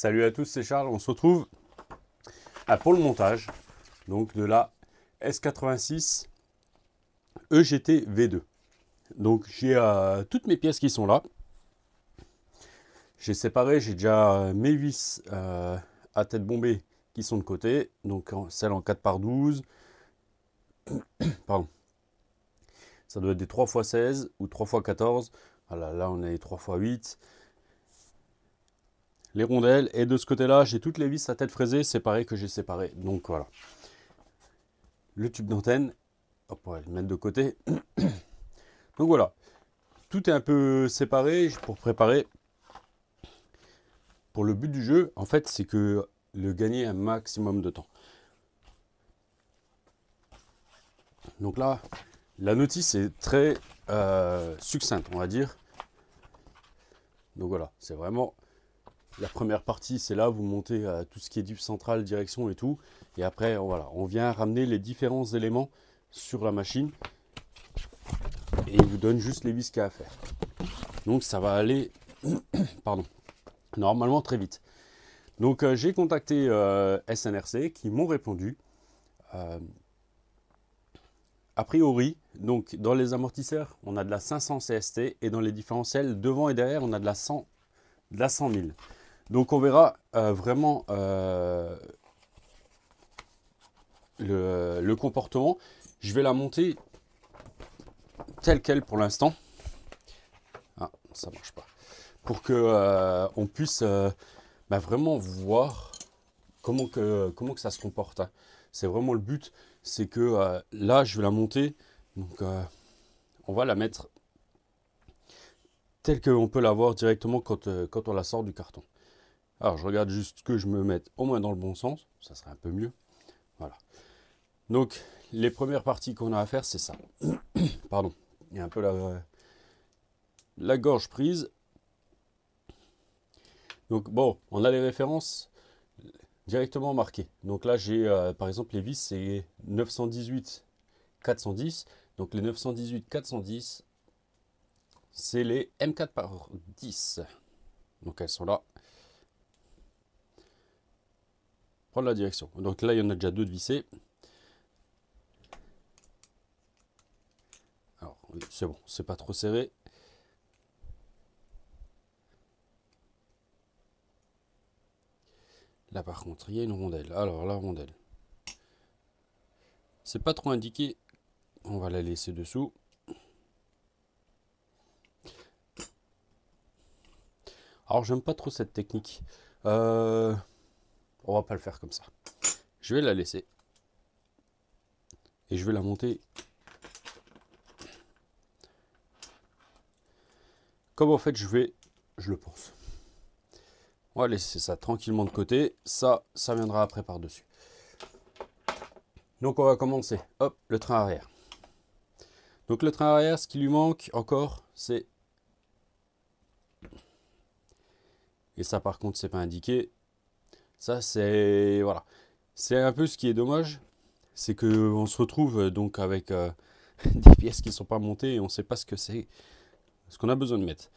Salut à tous, c'est Charles. On se retrouve pour le montage donc de la S86 EGT V2. Donc j'ai toutes mes pièces qui sont là. J'ai séparé, j'ai déjà mes vis à tête bombée qui sont de côté. Donc celle en 4x12. Pardon. Ça doit être des 3x16 ou 3x14. Voilà, là on est 3x8. Les rondelles, et de ce côté là j'ai toutes les vis à tête fraisée séparées que j'ai séparées, donc voilà. Le tube d'antenne, hop, on va le mettre de côté. Donc voilà, tout est un peu séparé pour préparer. Pour le but du jeu, en fait, c'est que le gagner un maximum de temps. Donc là, la notice est très succincte, on va dire. Donc voilà, c'est vraiment... La première partie, c'est là, vous montez tout ce qui est diff central, direction et tout. Et après, voilà, on vient ramener les différents éléments sur la machine. Et il vous donne juste les vis qu'il y a à faire. Donc ça va aller, pardon, normalement très vite. Donc j'ai contacté SNRC qui m'ont répondu. A priori, donc dans les amortisseurs, on a de la 500 CST. Et dans les différentiels, devant et derrière, on a de la 100 000. Donc on verra vraiment le comportement. Je vais la monter telle qu'elle pour l'instant. Ah, ça marche pas. Pour que on puisse vraiment voir comment que ça se comporte. Hein. C'est vraiment le but. C'est que là, je vais la monter. Donc on va la mettre telle qu'on peut la voir directement quand on la sort du carton. Alors, je regarde juste que je me mette au moins dans le bon sens. Ça serait un peu mieux. Voilà. Donc, les premières parties qu'on a à faire, c'est ça. Pardon. Il y a un peu la gorge prise. Donc, bon, on a les références directement marquées. Donc là, j'ai, par exemple, les vis, c'est 918 410. Donc, les 918 410, c'est les M4 par 10. Donc, elles sont là. Prendre la direction. Donc là, il y en a déjà deux de vissés. Alors, oui, c'est bon, c'est pas trop serré. Là, par contre, il y a une rondelle. Alors, la rondelle, c'est pas trop indiqué. On va la laisser dessous. Alors, j'aime pas trop cette technique. On va pas le faire comme ça. Je vais la laisser. Et je vais la monter comme en fait je le pense. On va laisser ça tranquillement de côté. Ça viendra après par-dessus. Donc on va commencer. Hop, le train arrière. Donc le train arrière, ce qui lui manque encore, c'est... Et ça par contre, c'est pas indiqué. Ça c'est... Voilà. C'est un peu ce qui est dommage. C'est qu'on se retrouve donc avec des pièces qui ne sont pas montées et on ne sait pas ce que c'est. Ce qu'on a besoin de mettre.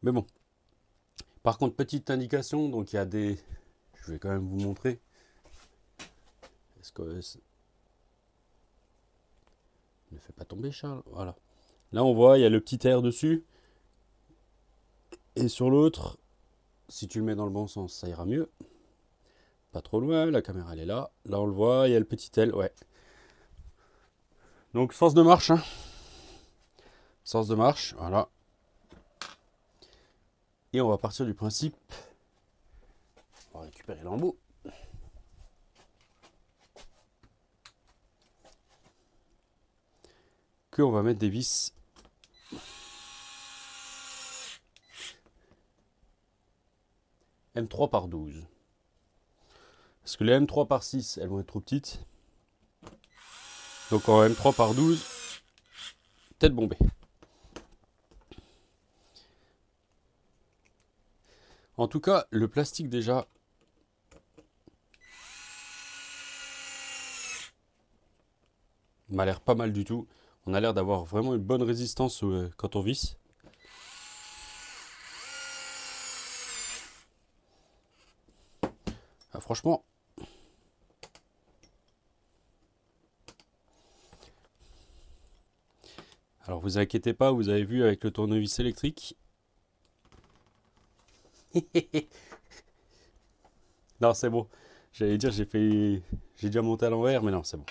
Mais bon. Par contre, petite indication, donc il y a des... Je vais quand même vous montrer. Est-ce que... Ne fais pas tomber, Charles. Voilà. Là, on voit, il y a le petit air dessus. Et sur l'autre, si tu le mets dans le bon sens, ça ira mieux. Pas trop loin, la caméra, elle est là. Là, on le voit, il y a le petit aile, ouais. Donc, sens de marche. Hein. Sens de marche, voilà. Et on va partir du principe... On va récupérer l'embout. On va mettre des vis M3 par 12. Parce que les M3 par 6, elles vont être trop petites. Donc en M3 par 12, tête bombée. En tout cas, le plastique déjà... m'a l'air pas mal du tout. On a l'air d'avoir vraiment une bonne résistance quand on visse. Ah, franchement, alors vous inquiétez pas, vous avez vu avec le tournevis électrique. Non, c'est bon. J'allais dire, j'ai déjà monté à l'envers, mais non, c'est bon.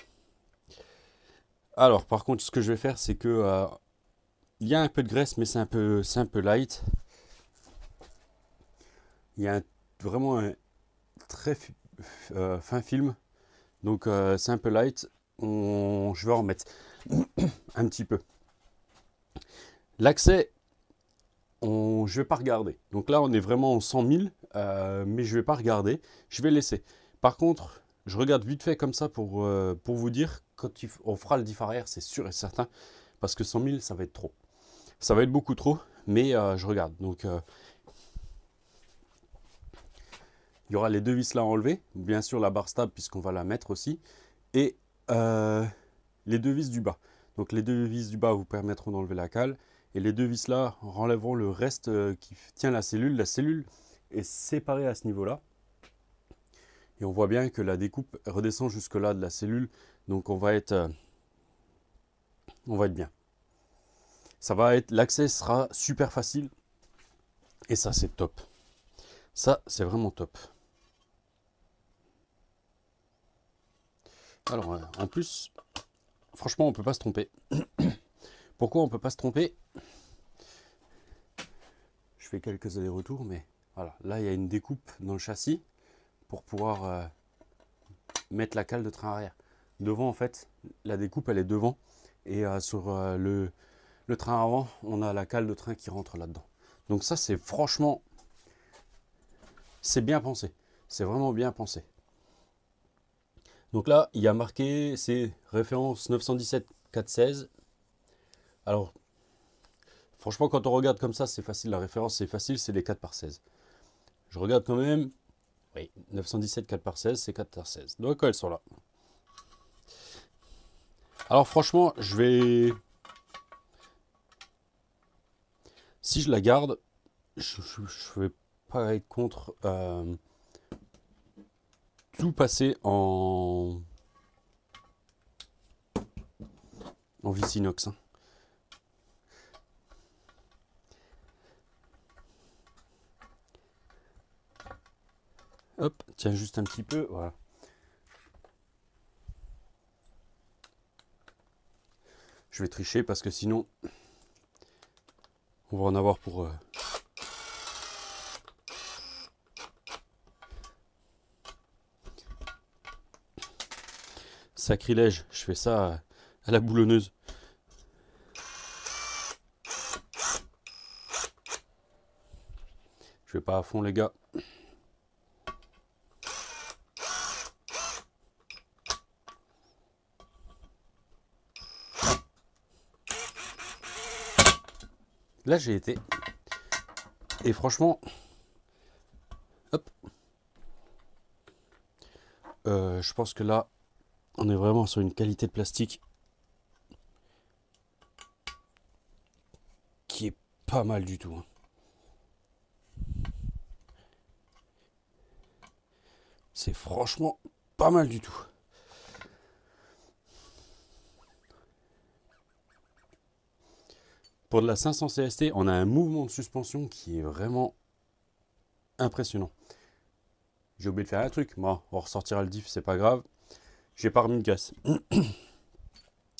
Alors, par contre, ce que je vais faire, c'est que il y a un peu de graisse, mais c'est un peu light. Il y a vraiment un très fin film, donc c'est un peu light. Je vais en remettre un petit peu. L'accès, je vais pas regarder. Donc là, on est vraiment en 100 000, mais je vais pas regarder. Je vais laisser. Par contre, je regarde vite fait comme ça pour vous dire, quand on fera le diff arrière, c'est sûr et certain, parce que 100 000, ça va être trop. Ça va être beaucoup trop, mais je regarde. Donc, il y aura les deux vis là à enlever. Bien sûr, la barre stable, puisqu'on va la mettre aussi. Et les deux vis du bas. Donc, les deux vis du bas vous permettront d'enlever la cale. Et les deux vis là enlèveront le reste qui tient la cellule. La cellule est séparée à ce niveau-là. Et on voit bien que la découpe redescend jusque là de la cellule. Donc, on va être bien. L'accès sera super facile. Et ça, c'est top. Ça, c'est vraiment top. Alors, en plus, franchement, on ne peut pas se tromper. Pourquoi on ne peut pas se tromper? Je fais quelques allers-retours, mais voilà. Là, il y a une découpe dans le châssis pour pouvoir mettre la cale de train arrière. Devant, en fait, la découpe, elle est devant. Et sur le train avant, on a la cale de train qui rentre là-dedans. Donc ça, c'est franchement, c'est bien pensé. C'est vraiment bien pensé. Donc là, il y a marqué, c'est référence 917 416. Alors, franchement, quand on regarde comme ça, c'est facile. La référence, c'est facile, c'est les 4 par 16. Je regarde quand même. Oui, 917 4 par 16, c'est 4 par 16. Donc, elles sont là. Alors, franchement, je vais... Si je la garde, je ne vais pas être contre tout passer en vis inox. Hein. Hop, tiens juste un petit peu, voilà. Je vais tricher parce que sinon, on va en avoir pour... Sacrilège, je fais ça à la boulonneuse. Je vais pas à fond les gars. Là j'ai été. Et franchement, hop. Je pense que là, on est vraiment sur une qualité de plastique qui est pas mal du tout. Hein. C'est franchement pas mal du tout. Pour de la 500 CST, on a un mouvement de suspension qui est vraiment impressionnant. J'ai oublié de faire un truc. Bon, on ressortira le diff, c'est pas grave. J'ai pas remis de casse.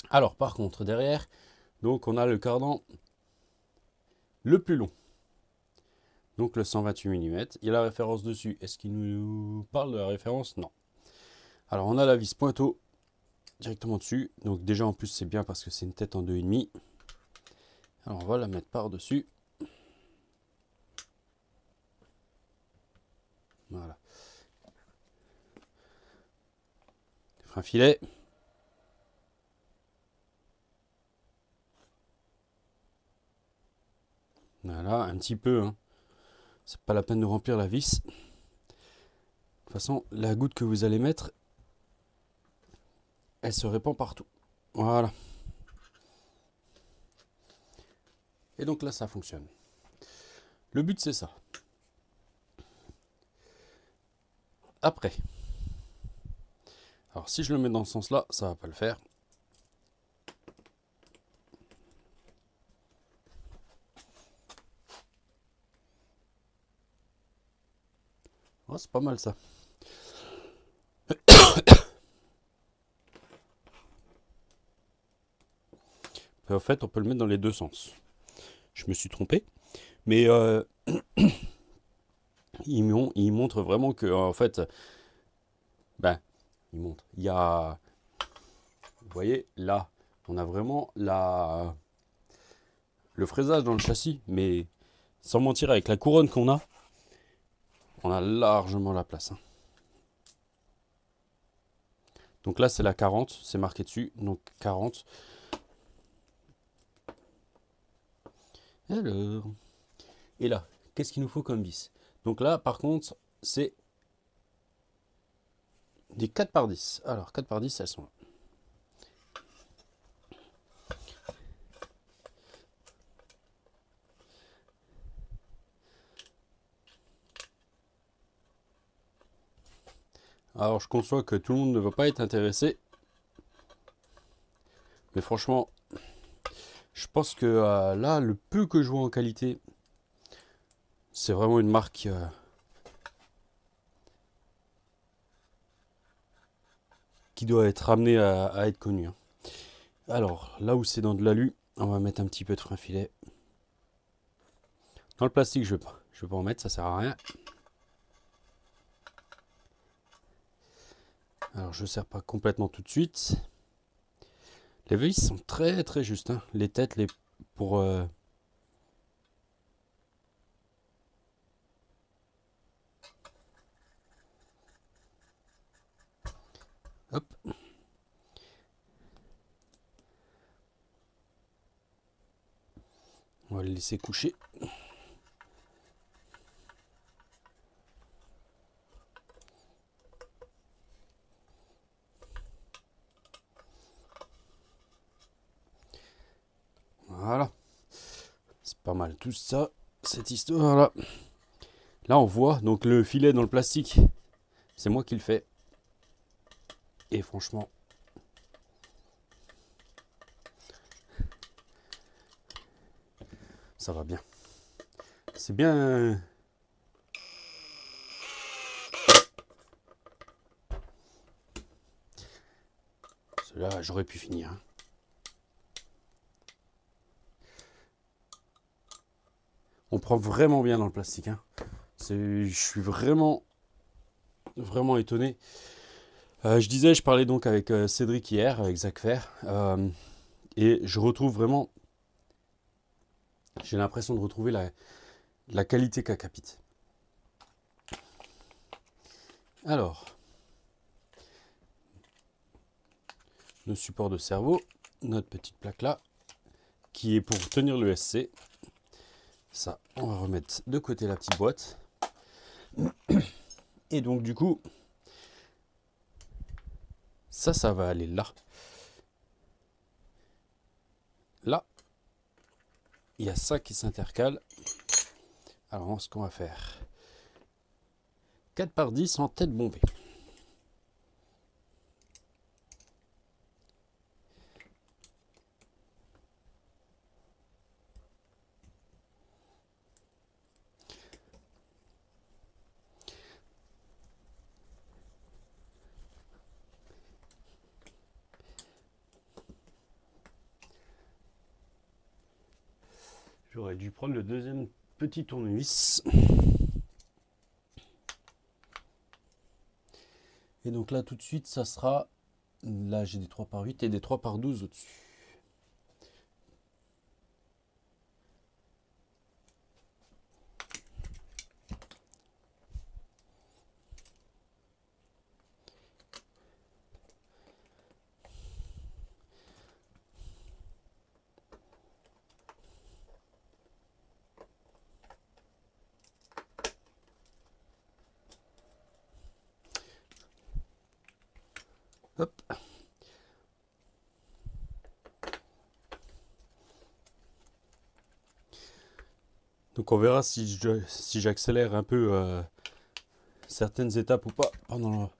Alors, par contre, derrière, donc on a le cardan le plus long. Donc le 128 mm. Il y a la référence dessus. Est-ce qu'il nous parle de la référence? Non. Alors, on a la vis pointeau directement dessus. Donc déjà, en plus, c'est bien parce que c'est une tête en 2,5. Alors, on va la mettre par-dessus. Voilà. Frein filet. Voilà, un petit peu. Hein. C'est pas la peine de remplir la vis. De toute façon, la goutte que vous allez mettre, elle se répand partout. Voilà. Et donc là, ça fonctionne. Le but, c'est ça. après. Alors si je le mets dans ce sens-là, ça va pas le faire. Oh, c'est pas mal ça. En fait, on peut le mettre dans les deux sens. Je me suis trompé. Mais il montre vraiment que, en fait, ben, il montre. Il y a, vous voyez, là, on a vraiment le fraisage dans le châssis. Mais sans mentir, avec la couronne qu'on a, on a largement la place. Hein. Donc là, c'est la 40, c'est marqué dessus. Donc 40. Alors, et là, qu'est-ce qu'il nous faut comme vis? Donc là, par contre, c'est des 4 par 10. Alors, 4 par 10, elles sont là. Alors, je conçois que tout le monde ne va pas être intéressé. Mais franchement, je pense que là, le peu que je vois en qualité, c'est vraiment une marque qui doit être amenée à être connue. Hein. Alors, là où c'est dans de l'alu, on va mettre un petit peu de frein filet. Dans le plastique, je ne vais pas en mettre, ça sert à rien. Alors, je ne serre pas complètement tout de suite. Les vis sont très très justes. Hein. Les têtes, pour... Hop. On va le laisser coucher. Voilà. C'est pas mal tout ça, cette histoire-là. Là, on voit donc le filet dans le plastique. C'est moi qui le fais. Et franchement, ça va bien. C'est bien. Celui-là, j'aurais pu finir. Hein. On prend vraiment bien dans le plastique. Hein. Je suis vraiment étonné. Je parlais donc avec Cédric hier, avec Zach Fer. Et je retrouve vraiment... J'ai l'impression de retrouver la qualité qu'a Capit. Alors, le support de cerveau, notre petite plaque là, qui est pour tenir le SC. Ça, on va remettre de côté la petite boîte. Et donc du coup, ça va aller là. Là, il y a ça qui s'intercale. Alors, ce qu'on va faire, 4 par 10 en tête bombée. J'aurais dû prendre le deuxième petit tournevis. Et donc là, tout de suite, ça sera... Là, j'ai des 3 par 8 et des 3 par 12 au-dessus. Hop. Donc on verra si j'accélère un peu certaines étapes ou pas pendant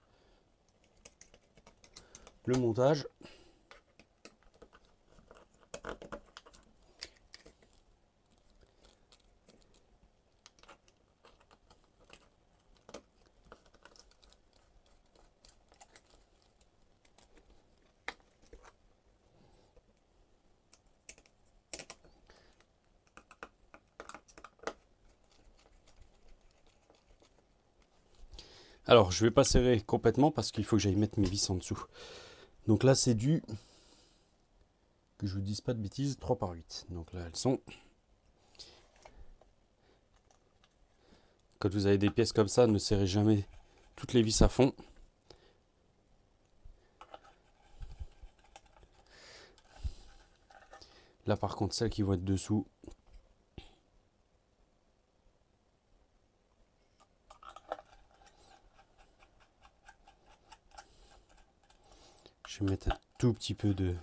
le montage. Alors, je vais pas serrer complètement parce qu'il faut que j'aille mettre mes vis en dessous. Donc là, c'est du, que je vous dise pas de bêtises, 3/8. Donc là, elles sont. Quand vous avez des pièces comme ça, ne serrez jamais toutes les vis à fond. Là, par contre, celles qui vont être dessous, je vais mettre un tout petit peu de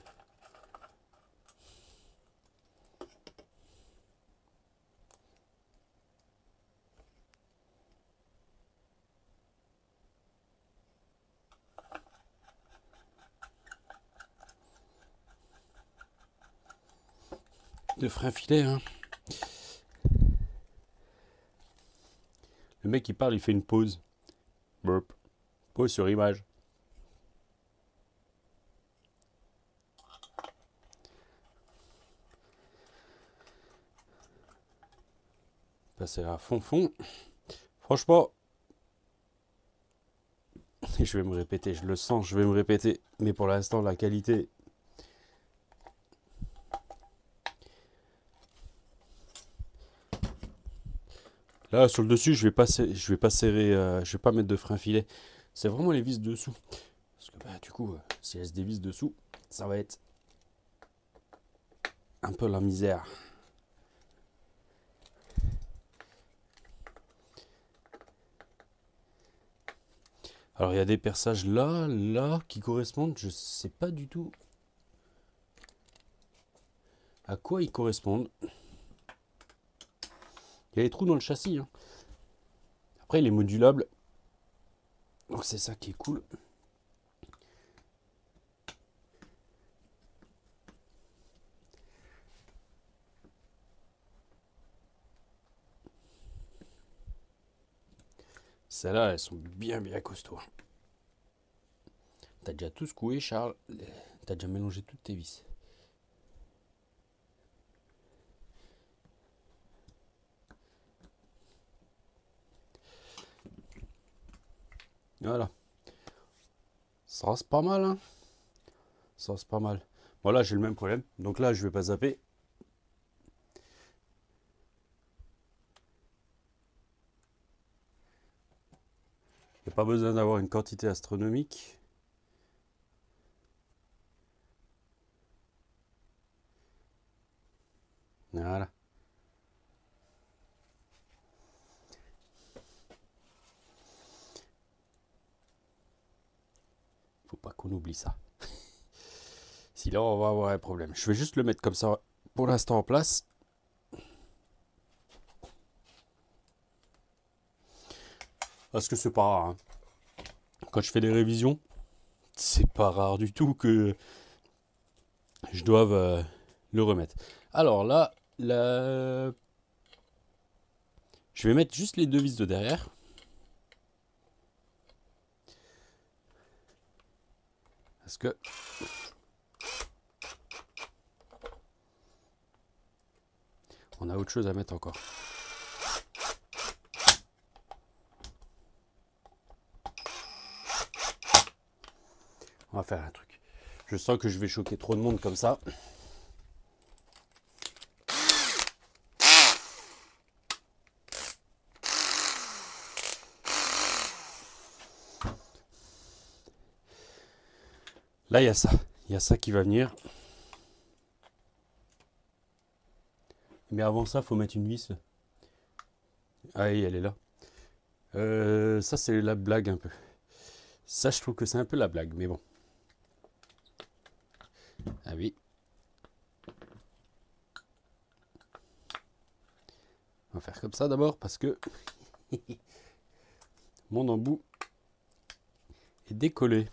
frein filet. Hein. Le mec qui parle, il fait une pause. Burp. Pause sur image. Passer à fond. Franchement, je vais me répéter, je le sens, je vais me répéter. Mais pour l'instant, la qualité. Là, sur le dessus, je vais pas serrer, je vais pas mettre de frein filet. C'est vraiment les vis dessous. Parce que bah, du coup, si elles se dévissent dessous, ça va être un peu la misère. Alors, il y a des perçages là, qui correspondent. Je sais pas du tout à quoi ils correspondent. Il y a des trous dans le châssis. Hein. Après, il est modulable. Donc, c'est ça qui est cool. Celles-là, elles sont bien costauds. T'as déjà tout secoué, Charles. T'as déjà mélangé toutes tes vis. Voilà. Ça rase pas mal, hein. Ça rase pas mal. Voilà, j'ai le même problème. Donc là, je vais pas zapper. Il n'y a pas besoin d'avoir une quantité astronomique. Voilà. Faut pas qu'on oublie ça. Sinon, on va avoir un problème. Je vais juste le mettre comme ça pour l'instant en place. Parce que c'est pas rare. Hein. Quand je fais des révisions, c'est pas rare du tout que je doive le remettre. Alors là, je vais mettre juste les deux vis de derrière. Parce que on a autre chose à mettre encore. On va faire un truc. Je sens que je vais choquer trop de monde comme ça. Là, il y a ça. Il y a ça qui va venir. Mais avant ça, il faut mettre une vis. Ah oui, elle est là. Ça, c'est la blague un peu. Ça, je trouve que c'est un peu la blague, mais bon. Ah oui. On va faire comme ça d'abord parce que mon embout est décollé.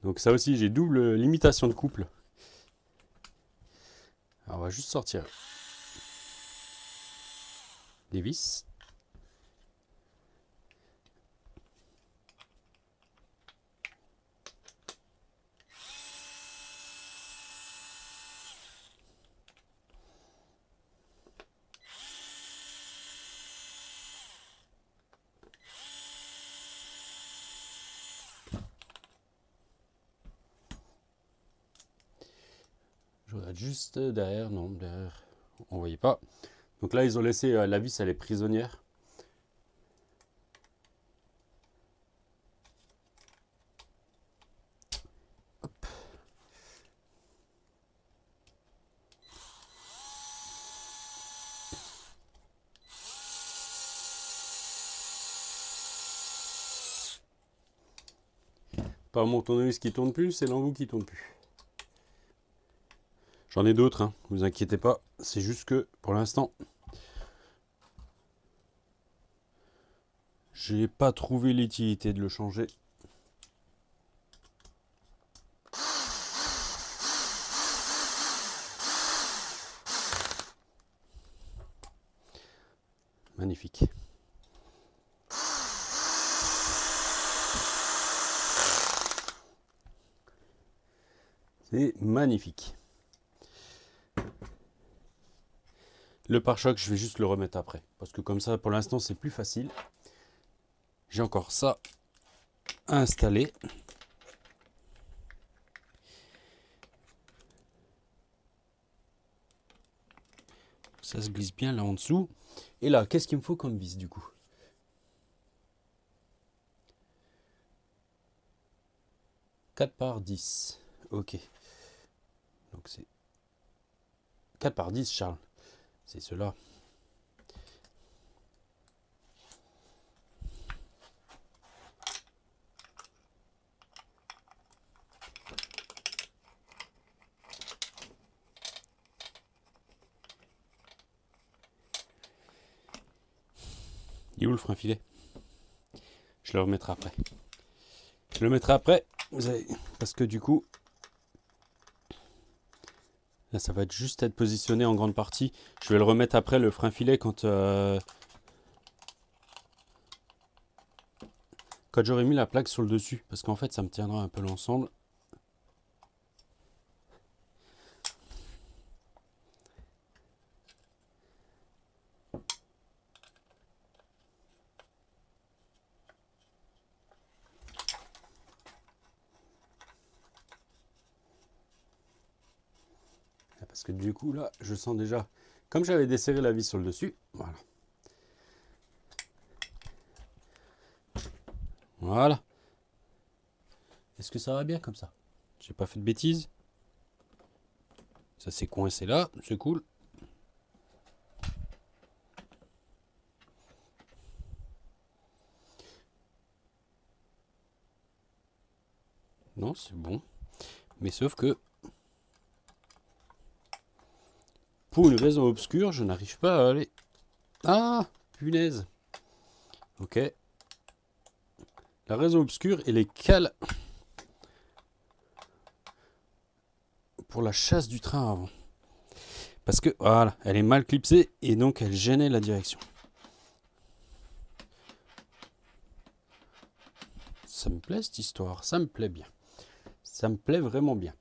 Donc ça aussi, j'ai double limitation de couple. Alors on va juste sortir les vis. Je regarde juste derrière, non, derrière, on voyait pas. Donc là, ils ont laissé la vis, elle est prisonnière. Hop. Pas mon tournevis qui tourne plus, c'est l'embout qui tourne plus. J'en ai d'autres, hein, vous inquiétez pas. C'est juste que pour l'instant, j'ai pas trouvé l'utilité de le changer. Magnifique. C'est magnifique. Le pare-choc, je vais juste le remettre après. Parce que comme ça, pour l'instant, c'est plus facile. J'ai encore ça à installer. Ça se glisse bien là en dessous. Et là, qu'est-ce qu'il me faut comme vis du coup? « 4 par 10. Ok. Donc c'est 4 par 10, Charles. C'est cela. Il est où le frein filet? Je le remettrai après. Je le mettrai après, parce que du coup, là ça va être juste être positionné en grande partie. Je vais le remettre après, le frein filet, quand j'aurai mis la plaque sur le dessus. Parce qu'en fait, ça me tiendra un peu l'ensemble. Parce que du coup, là, je sens déjà, comme j'avais desserré la vis sur le dessus, voilà. Voilà. Est-ce que ça va bien comme ça? J'ai pas fait de bêtises. Ça s'est coincé là, c'est cool. Non, c'est bon. Mais sauf que, pour une raison obscure, je n'arrive pas à aller... Ah, punaise. Ok. La raison obscure, elle est cale pour la chasse du train avant. Parce que, voilà, elle est mal clipsée et donc elle gênait la direction. Ça me plaît cette histoire, ça me plaît bien. Ça me plaît vraiment bien.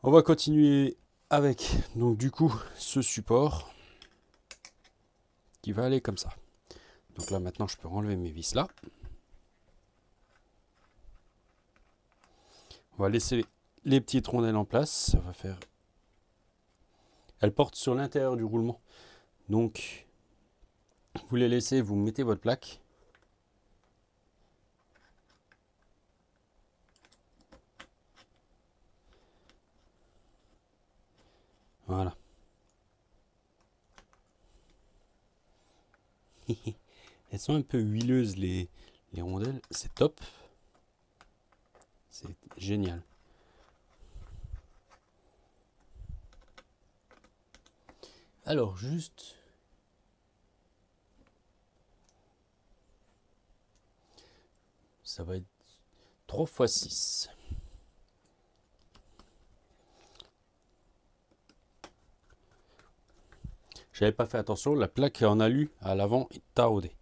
On va continuer avec, donc du coup, ce support qui va aller comme ça. Donc là, maintenant, je peux enlever mes vis là. On va laisser les petites rondelles en place. Ça va faire... Elles portent sur l'intérieur du roulement. Donc, vous les laissez, vous mettez votre plaque. Voilà. Elles sont un peu huileuses, les rondelles. C'est top. C'est génial. Alors, juste... ça va être 3 x 6. J'avais pas fait attention, la plaque en alu à l'avant est taraudée.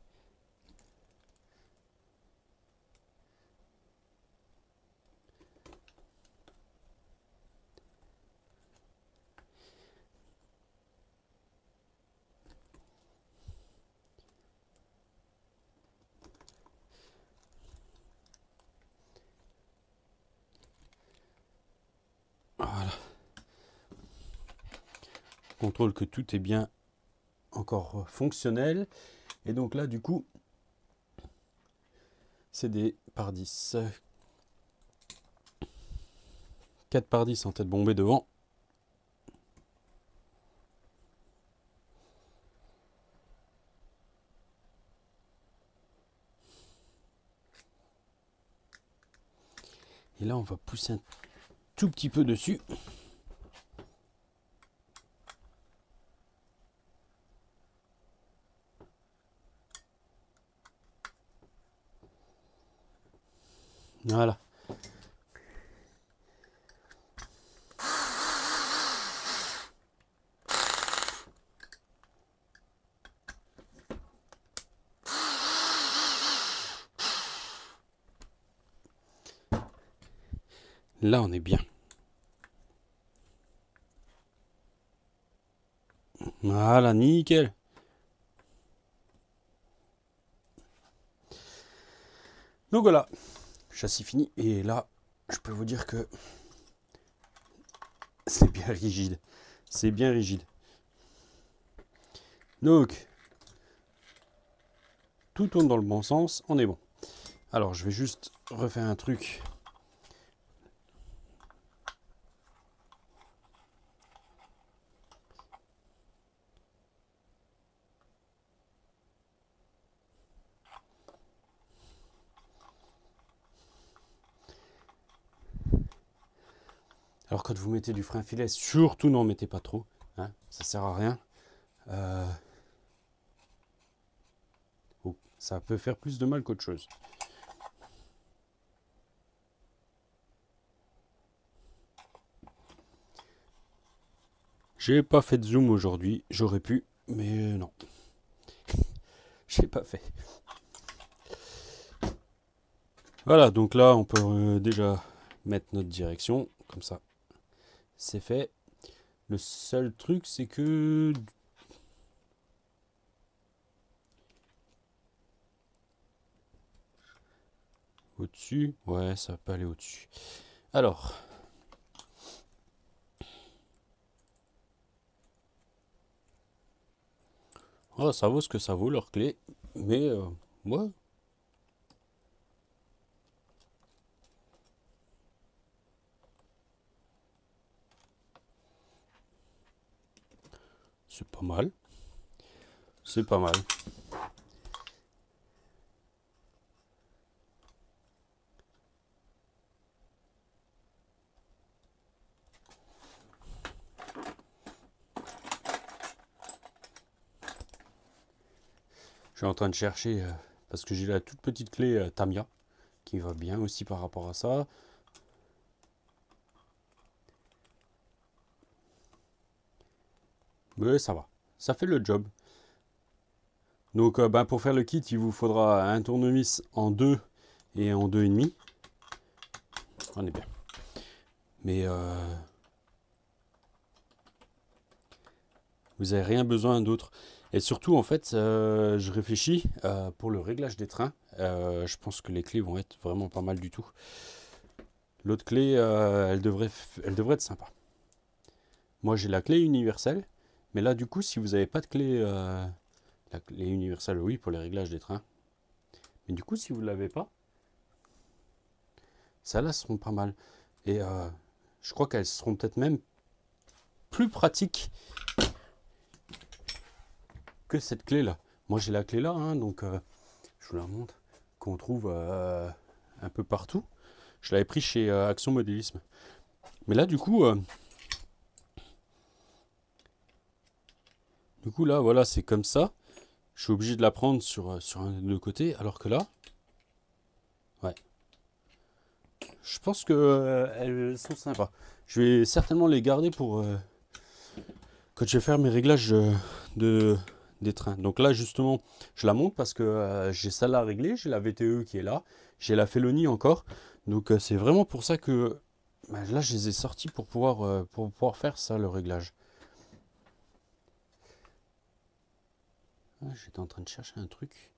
Voilà. Contrôle que tout est bien encore fonctionnel. Et donc là, du coup, c'est des par 10. 4 par 10 en tête bombée devant. Et là, on va pousser un tout petit peu dessus. Voilà. Là, on est bien. Voilà, nickel. Donc voilà, châssis fini. Et là, je peux vous dire que c'est bien rigide. C'est bien rigide. Donc, tout tourne dans le bon sens, on est bon. Alors, je vais juste refaire un truc. Alors, quand vous mettez du frein filet, surtout n'en mettez pas trop. Hein, ça sert à rien. Oh, ça peut faire plus de mal qu'autre chose. J'ai pas fait de zoom aujourd'hui, j'aurais pu, mais non. J'ai pas fait. Voilà, donc là on peut déjà mettre notre direction, comme ça c'est fait. Le seul truc c'est que... Au-dessus, ouais ça peut aller au-dessus. Alors... Oh, ça vaut ce que ça vaut leur clé, mais ouais. C'est pas mal. C'est pas mal. Je suis en train de chercher, parce que j'ai la toute petite clé Tamiya, qui va bien aussi par rapport à ça. Mais ça va, ça fait le job. Donc pour faire le kit, il vous faudra un tournevis en 2 et en 2,5. On est bien. Mais vous n'avez rien besoin d'autre. Et surtout, en fait, je réfléchis pour le réglage des trains. Je pense que les clés vont être vraiment pas mal du tout. L'autre clé, elle devrait être sympa. Moi, j'ai la clé universelle. Mais là, du coup, si vous n'avez pas de clé... la clé universelle, oui, pour les réglages des trains. Mais du coup, si vous ne l'avez pas, celles-là seront pas mal. Et je crois qu'elles seront peut-être même plus pratiques que cette clé-là. Moi, j'ai la clé là, hein, donc je vous la montre, qu'on trouve un peu partout. Je l'avais pris chez Action Modélisme. Mais là, du coup, là, voilà, c'est comme ça. Je suis obligé de la prendre sur un des deux côtés, alors que là, ouais, je pense que elles sont sympas. Je vais certainement les garder pour quand je vais faire mes réglages de, des trains. Donc là, justement, je la monte parce que j'ai celle-là à régler, j'ai la VTE qui est là, j'ai la Felony encore. Donc c'est vraiment pour ça que bah, là, je les ai sortis pour pouvoir faire ça, le réglage. Ah, j'étais en train de chercher un truc.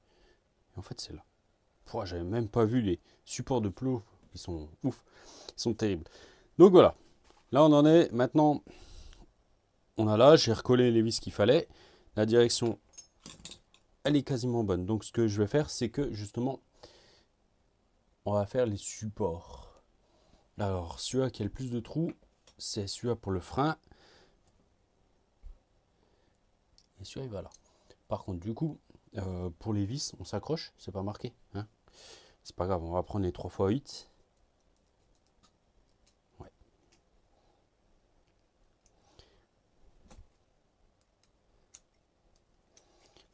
Et en fait, c'est là. J'avais même pas vu les supports de plot. Ils sont ouf. Ils sont terribles. Donc voilà. Là, on en est. Maintenant, on a là. J'ai recollé les vis qu'il fallait. La direction, elle est quasiment bonne. Donc, ce que je vais faire, c'est que justement, on va faire les supports. Alors, celui-là qui a le plus de trous, c'est celui-là pour le frein. Et celui-là, il va là. Par contre, du coup, pour les vis, on s'accroche. C'est pas marqué. Hein, c'est pas grave. On va prendre les 3x8. Ouais.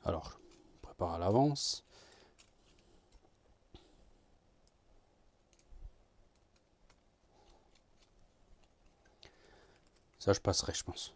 Alors, je prépare à l'avance. Ça, je passerai, je pense.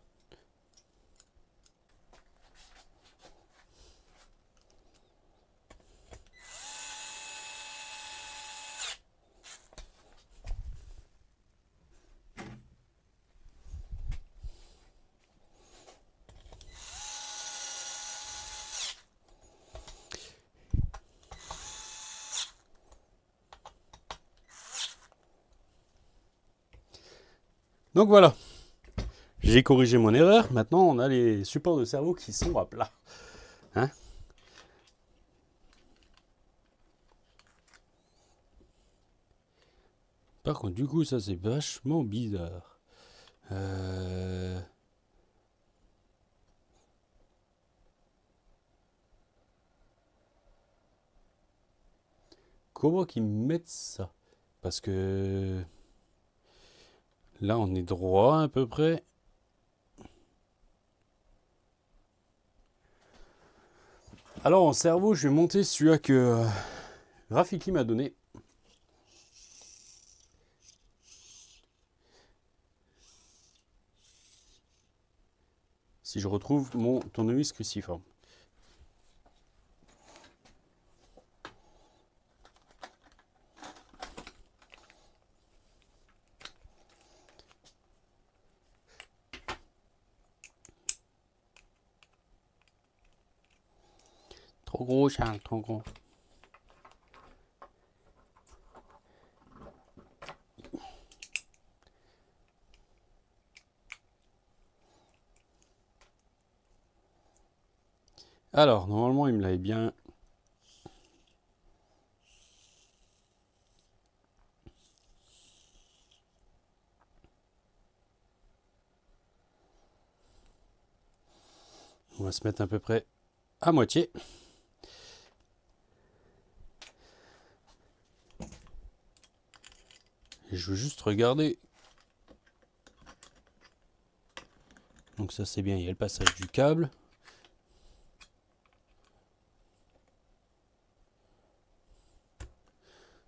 Donc voilà, j'ai corrigé mon erreur. Maintenant, on a les supports de cerveau qui sont à plat. Hein? Par contre, du coup, ça c'est vachement bizarre. Comment qu'ils mettent ça? Parce que là, on est droit à peu près. Alors, en cerveau, je vais monter celui-là que Rafiki m'a donné. Si je retrouve mon tournevis cruciforme. Trop gros, Charles, trop gros. Alors, normalement, il me l'avait bien. On va se mettre à peu près à moitié. Et je veux juste regarder. Donc ça c'est bien, il y a le passage du câble.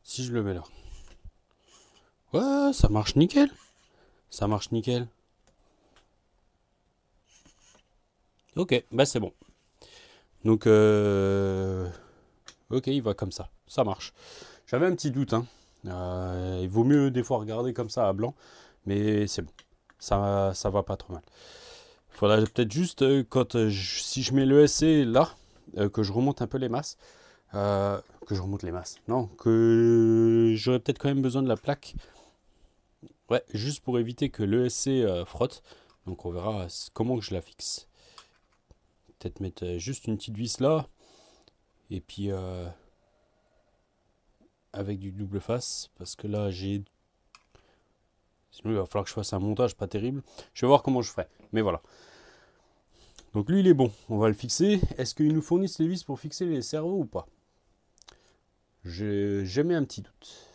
Si je le mets là. Ouais, ça marche nickel. Ça marche nickel. Ok, bah c'est bon. Donc, ok, il va comme ça. Ça marche. J'avais un petit doute. Hein. Il vaut mieux des fois regarder comme ça à blanc. Mais c'est bon. Ça va pas trop mal. Il faudrait peut-être juste, si je mets le SC là, que je remonte un peu les masses. Que je remonte les masses. Non, que j'aurais peut-être quand même besoin de la plaque. Ouais, juste pour éviter que l'ESC frotte. Donc on verra comment que je la fixe. Peut-être mettre juste une petite vis là. Et puis avec du double face. Parce que là j'ai... Sinon il va falloir que je fasse un montage pas terrible. Je vais voir comment je ferai. Mais voilà. Donc lui il est bon. On va le fixer. Est-ce qu'ils nous fournissent les vis pour fixer les cerveaux ou pas? J'ai mis un petit doute.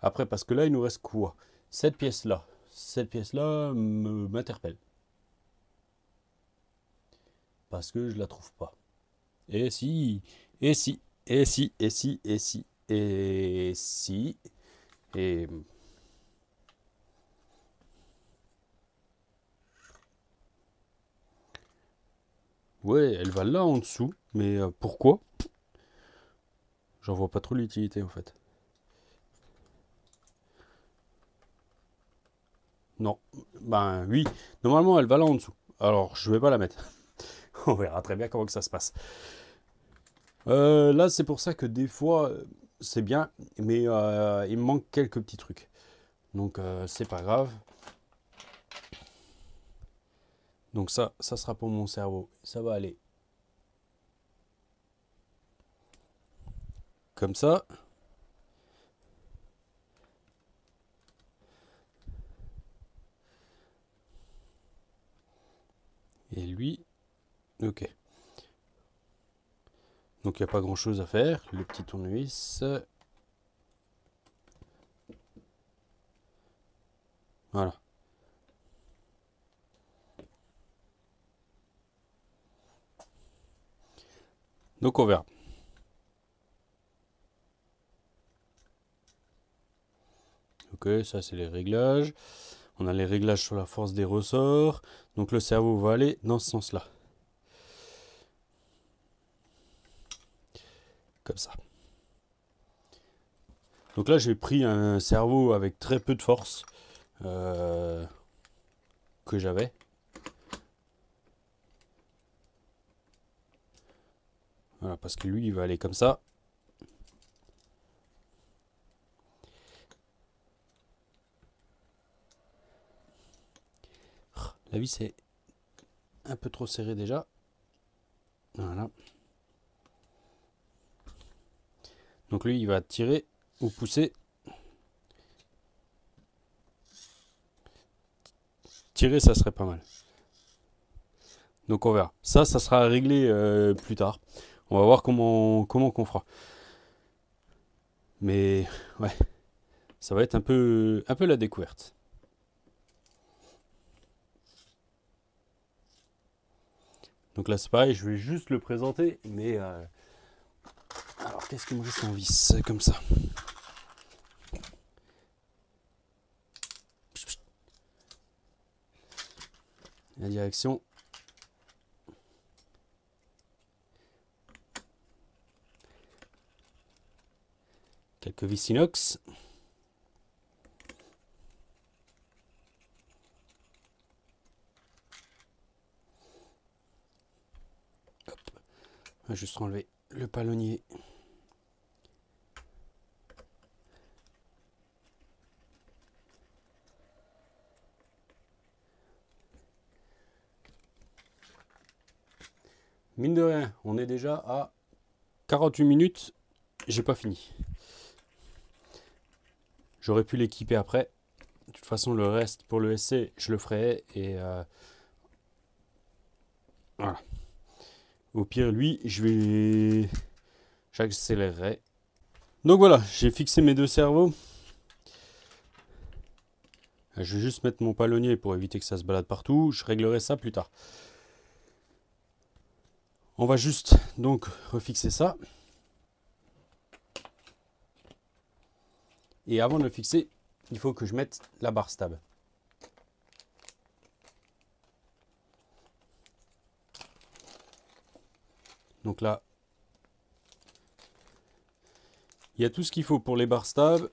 Après parce que là il nous reste quoi? Cette pièce là. Cette pièce là m'interpelle. Parce que je la trouve pas. Et si, et si, et si, et si, et si, et si. Et ouais, elle va là en dessous, mais pourquoi? J'en vois pas trop l'utilité en fait. Non, ben oui, normalement elle va là en dessous. Alors je vais pas la mettre. On verra très bien comment que ça se passe. Là c'est pour ça que des fois c'est bien, mais il me manque quelques petits trucs. Donc c'est pas grave. Donc ça sera pour mon cerveau. Ça va aller comme ça. Et lui, ok. Donc il n'y a pas grand chose à faire. Le petit tournevis. Voilà. Donc on verra. Ok, ça c'est les réglages. On a les réglages sur la force des ressorts. Donc le cerveau va aller dans ce sens-là. Comme ça. Donc là j'ai pris un cerveau avec très peu de force que j'avais. Voilà, parce que lui il va aller comme ça. La vis est un peu trop serrée déjà. Voilà. Donc lui il va tirer ou pousser. Tirer ça serait pas mal. Donc on verra. Ça sera réglé plus tard. On va voir comment qu'on fera. Mais ouais, ça va être un peu la découverte. Donc là c'est pareil, je vais juste le présenter, mais alors qu'est-ce qu'il me reste en vis comme ça? La direction. Quelques vis inox. Hop. On va juste enlever le palonnier. Mine de rien, on est déjà à 48 minutes. J'ai pas fini. J'aurais pu l'équiper après. De toute façon, le reste pour le essai, je le ferai. Et voilà. Au pire, lui, j'accélérerai. Donc voilà, j'ai fixé mes deux cerveaux. Je vais juste mettre mon palonnier pour éviter que ça se balade partout. Je réglerai ça plus tard. On va juste donc refixer ça. Et avant de le fixer, il faut que je mette la barre stable. Donc là, il y a tout ce qu'il faut pour les barres stables.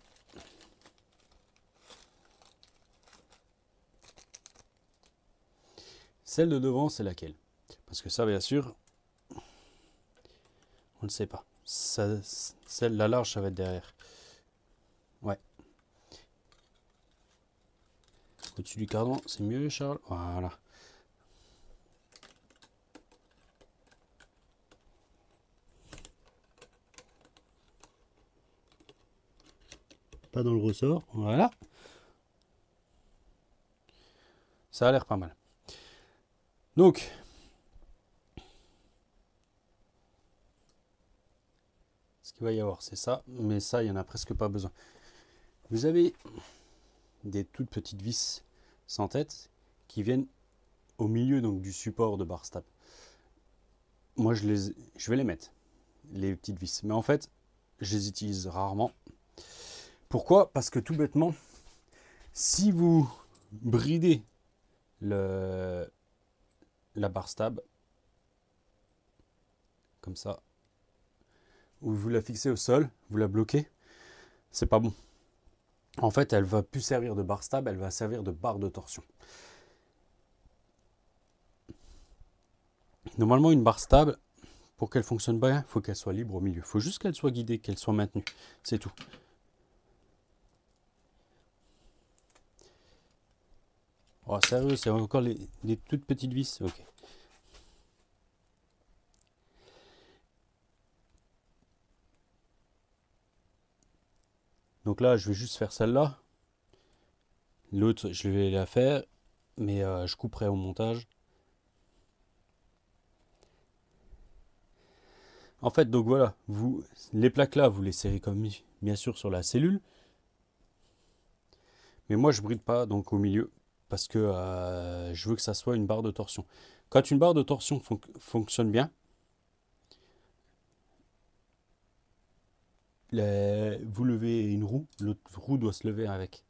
Celle de devant, c'est laquelle? Parce que ça, bien sûr, on ne sait pas. Ça, celle la large, ça va être derrière. Ouais. Au-dessus du cadran, c'est mieux, Charles. Voilà. Pas dans le ressort. Voilà. Ça a l'air pas mal. Donc, ce qu'il va y avoir, c'est ça. Mais ça, il n'y en a presque pas besoin. Vous avez des toutes petites vis sans tête qui viennent au milieu donc, du support de barre stable. Moi, je vais les mettre, les petites vis. Mais en fait, je les utilise rarement Pourquoi? Parce que tout bêtement, si vous bridez la barre stable, comme ça, ou vous la fixez au sol, vous la bloquez, c'est pas bon. En fait, elle va plus servir de barre stable, elle va servir de barre de torsion. Normalement, une barre stable, pour qu'elle fonctionne bien, il faut qu'elle soit libre au milieu. Il faut juste qu'elle soit guidée, qu'elle soit maintenue. C'est tout. Oh, sérieux, c'est encore les toutes petites vis. Ok. Donc là, je vais juste faire celle-là. L'autre, je vais la faire, mais je couperai au montage. En fait, donc voilà, les plaques là, vous les serrez comme bien sûr sur la cellule. Mais moi, je bride pas donc au milieu parce que je veux que ça soit une barre de torsion. Quand une barre de torsion fonctionne bien, vous levez une roue, l'autre roue doit se lever avec.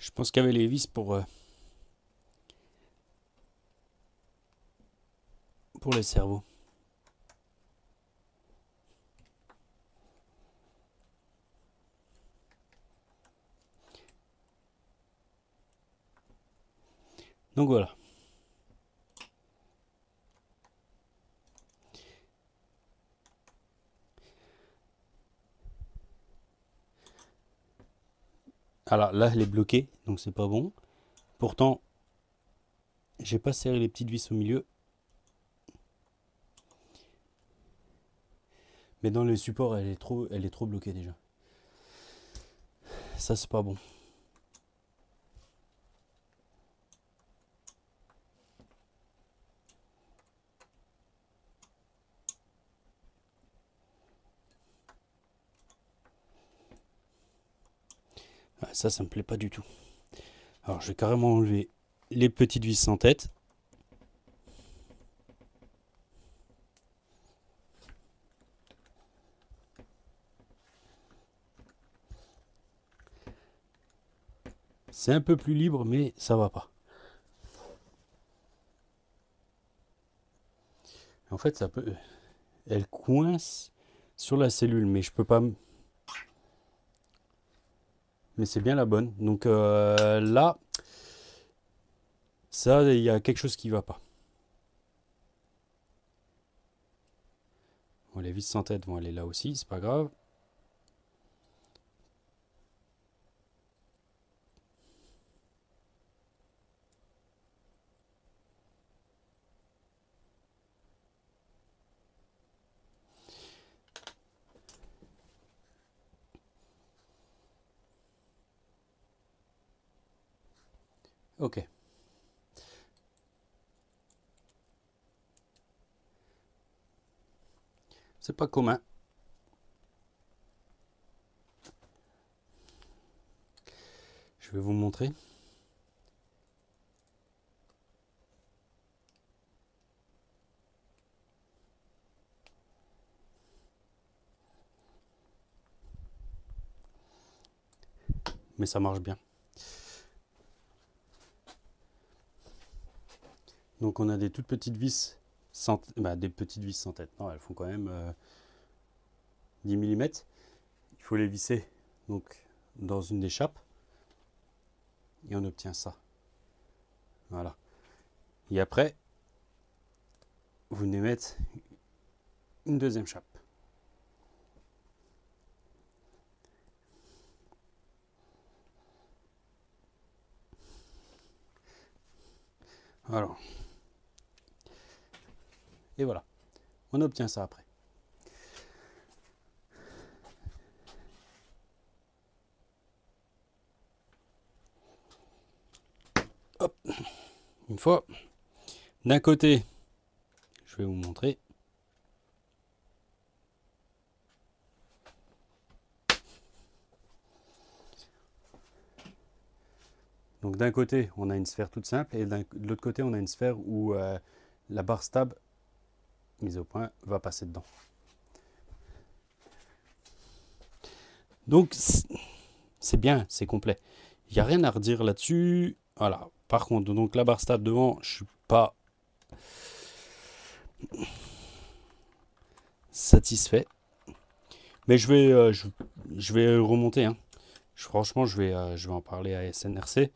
Je pense qu'il y avait les vis pour les cerveaux. Donc voilà. Alors là, elle est bloquée, donc c'est pas bon. Pourtant, j'ai pas serré les petites vis au milieu. Mais dans les supports, elle est trop bloquée déjà. Ça, c'est pas bon. Ça me plaît pas du tout. Alors, je vais carrément enlever les petites vis sans tête. C'est un peu plus libre, mais ça va pas. En fait, ça peut... Elle coince sur la cellule, mais je peux pas... Mais c'est bien la bonne. Donc là, ça, il y a quelque chose qui va pas. Bon, les vis sans tête vont aller là aussi, c'est pas grave. Ok. C'est pas commun. Je vais vous montrer. Mais ça marche bien. Donc on a des toutes petites vis des petites vis sans tête. Non, elles font quand même 10 mm. Il faut les visser donc dans une des chapes et on obtient ça. Voilà. Et après, vous venez mettre une deuxième chape. Alors. Et voilà. On obtient ça après. Hop. Une fois. D'un côté, je vais vous montrer. Donc Donc d'un côté, on a une sphère toute simple et de l'autre côté, on a une sphère où la barre stab mise au point va passer dedans. Donc c'est bien, c'est complet. Il n'y a rien à redire là-dessus. Voilà. Par contre, donc la barre stab devant, je suis pas satisfait. Mais je vais remonter. Hein. Franchement, je vais en parler à SNRC.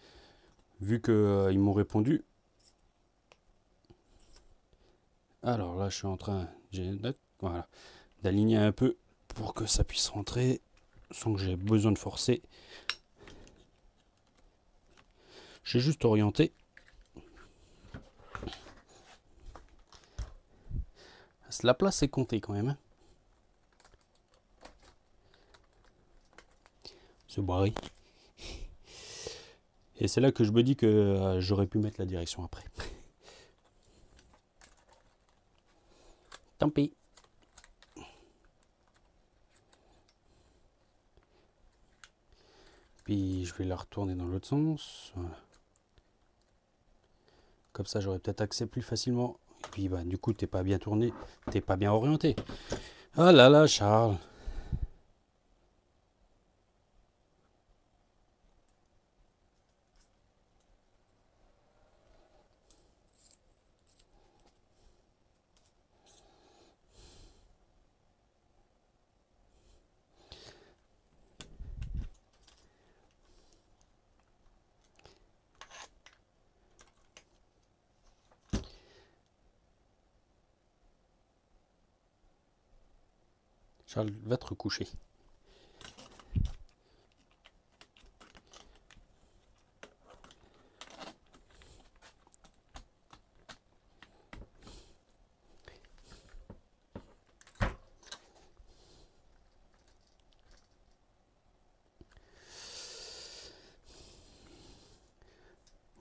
Vu qu'ils m'ont répondu. Alors là, je suis en train voilà, d'aligner un peu pour que ça puisse rentrer sans que j'ai besoin de forcer. J'ai juste orienté. La place est comptée quand même. Hein. Ce barré. Et c'est là que je me dis que j'aurais pu mettre la direction après. Tant pis. Puis je vais la retourner dans l'autre sens. Voilà. Comme ça, j'aurais peut-être accès plus facilement. Et puis, bah, du coup, t'es pas bien tourné, t'es pas bien orienté. Ah là là, Charles. Charles, va te recoucher.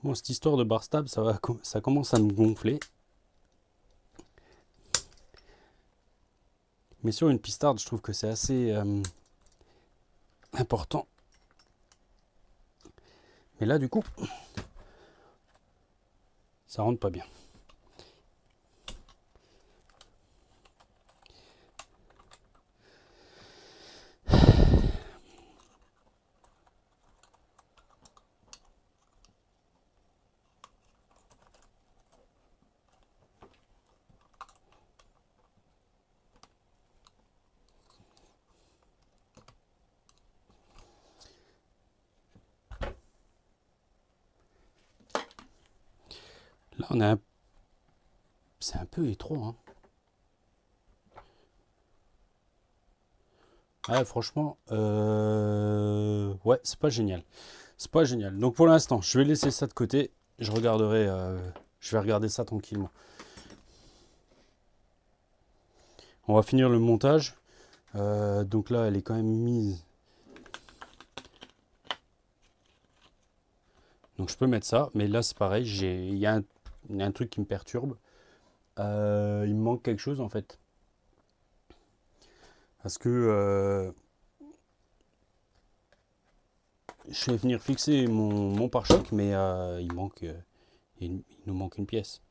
Bon, cette histoire de bar stab, ça commence à me gonfler. Mais sur une pistarde, je trouve que c'est assez important. Mais là, du coup, ça rentre pas bien. Là, on a c'est un peu étroit. Hein. Ouais, franchement, ouais, c'est pas génial. C'est pas génial. Donc pour l'instant, je vais laisser ça de côté. Je vais regarder ça tranquillement. On va finir le montage. Donc là, elle est quand même mise. Donc je peux mettre ça, mais là c'est pareil. Il y a un truc qui me perturbe. Il me manque quelque chose en fait. Parce que je vais venir fixer mon pare-choc, mais il nous manque une pièce.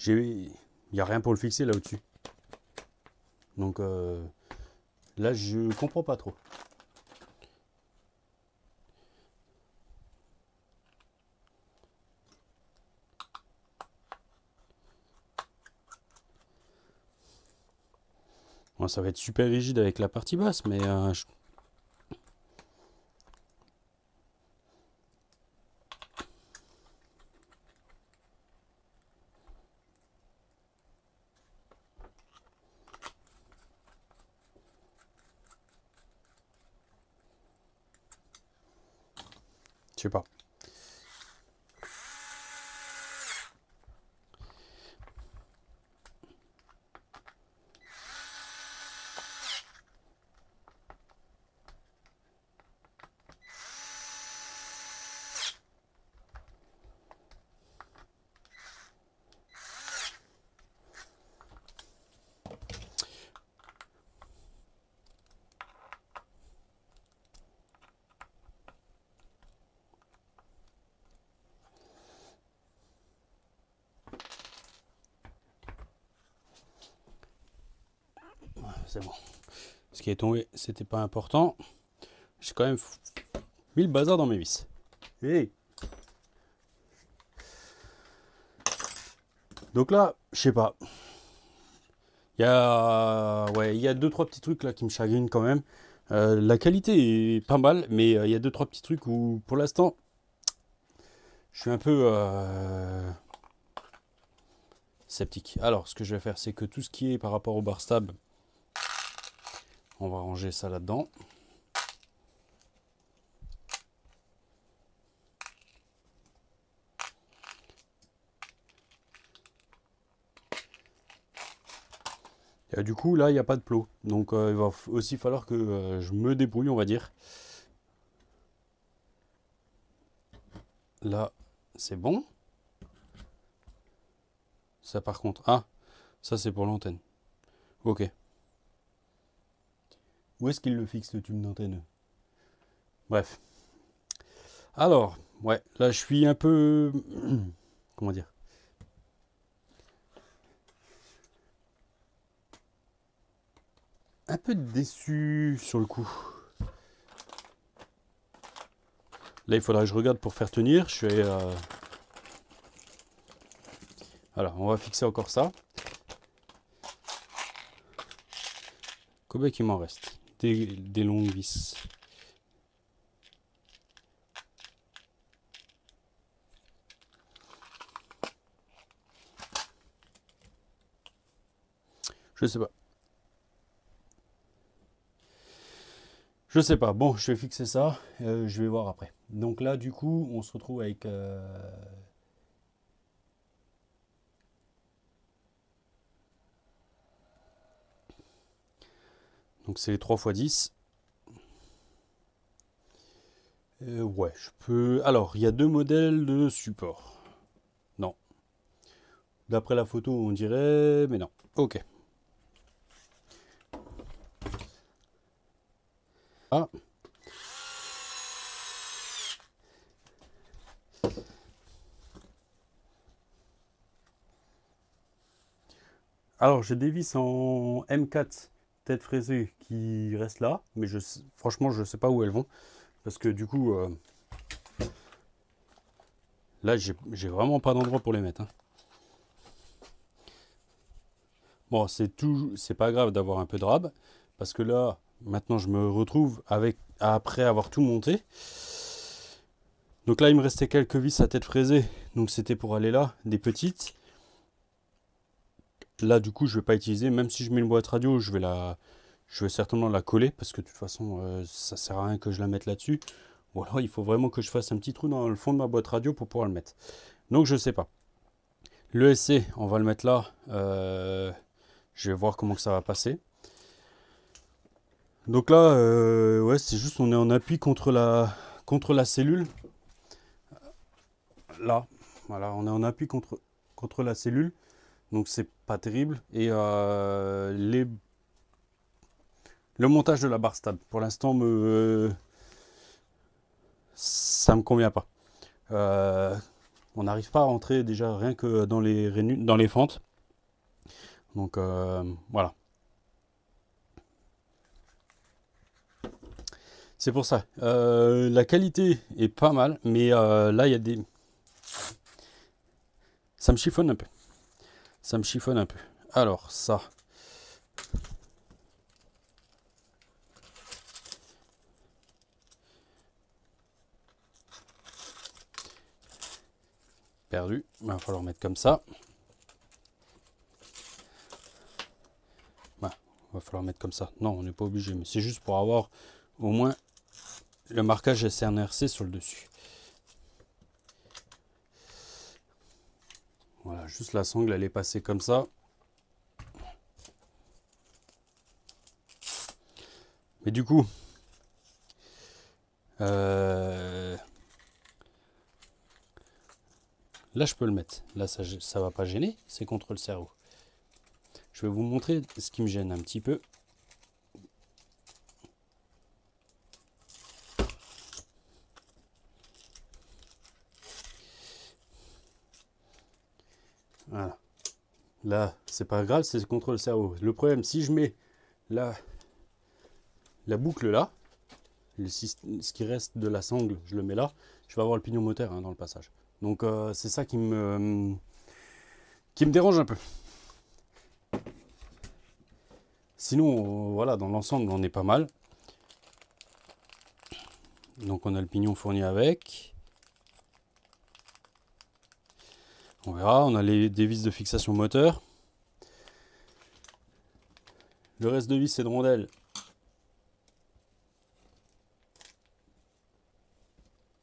Il n'y a rien pour le fixer là au-dessus. Donc là, je comprends pas trop. Bon, ça va être super rigide avec la partie basse, mais je sais pas. c'est bon. Ce qui est tombé, c'était pas important. J'ai quand même mis le bazar dans mes vis. Hey. Donc là, je sais pas. Il y a 2-3 petits trucs là qui me chagrinent quand même. La qualité est pas mal, mais il y a 2-3 petits trucs où pour l'instant je suis un peu sceptique. Alors ce que je vais faire, c'est que tout ce qui est par rapport au bar stab, on va ranger ça là-dedans. Du coup, là, il n'y a pas de plot. Donc, il va aussi falloir que je me débrouille, on va dire. Là, c'est bon. Ça, par contre... Ah, ça, c'est pour l'antenne. Ok. Où est-ce qu'il le fixe, le tube d'antenne? Bref. Alors, ouais, là, je suis un peu... Comment dire? Un peu déçu sur le coup. Là, il faudra que je regarde pour faire tenir. Je vais... Voilà, on va fixer encore ça. Combien qu'il m'en reste? Des longues vis. Je sais pas. Je sais pas. Bon, je vais fixer ça. Je vais voir après. Donc là, du coup, on se retrouve avec... Donc c'est les 3 x 10. Ouais, je peux... Alors, il y a 2 modèles de support. Non. D'après la photo, on dirait... Mais non. Ok. Ah. Alors, j'ai des vis en M4 tête fraisée qui restent là. Mais franchement, je sais pas où elles vont. Parce que du coup... Là, j'ai vraiment pas d'endroit pour les mettre. Hein. Bon, c'est pas grave d'avoir un peu de rab. Parce que là, maintenant, je me retrouve après avoir tout monté. Donc là, il me restait quelques vis à tête fraisée. Donc c'était pour aller là, des petites. Là, du coup, je vais pas utiliser. Même si je mets une boîte radio, je vais certainement la coller. Parce que de toute façon, ça sert à rien que je la mette là-dessus. Ou alors, il faut vraiment que je fasse un petit trou dans le fond de ma boîte radio pour pouvoir le mettre. Donc, je sais pas. Le SC, on va le mettre là. Je vais voir comment que ça va passer. Donc là, ouais, c'est juste on est en appui contre la cellule. Là, voilà, on est en appui contre la cellule. Donc c'est pas terrible. Et le montage de la barre stable, pour l'instant, ça me convient pas. On n'arrive pas à rentrer déjà rien que dans les fentes. Donc voilà. C'est pour ça. La qualité est pas mal, mais là il y a des... Ça me chiffonne un peu. Ça me chiffonne un peu. Alors ça. Perdu. Il va falloir mettre comme ça. Il va falloir mettre comme ça. Non, on n'est pas obligé, mais c'est juste pour avoir au moins le marquage SNRC sur le dessus. Voilà, juste la sangle, elle est passée comme ça. Mais du coup, là je peux le mettre. Là ça va pas gêner, c'est contre le cerveau. Je vais vous montrer ce qui me gêne un petit peu. Voilà. Là, c'est pas grave, c'est contre le cerveau. Le problème, si je mets la boucle là, ce qui reste de la sangle, je le mets là. Je vais avoir le pignon moteur hein, dans le passage. Donc c'est ça qui me dérange un peu. Sinon, voilà, dans l'ensemble, on est pas mal. Donc on a le pignon fourni avec. On verra, on a des vis de fixation moteur. Le reste de vis et de rondelles,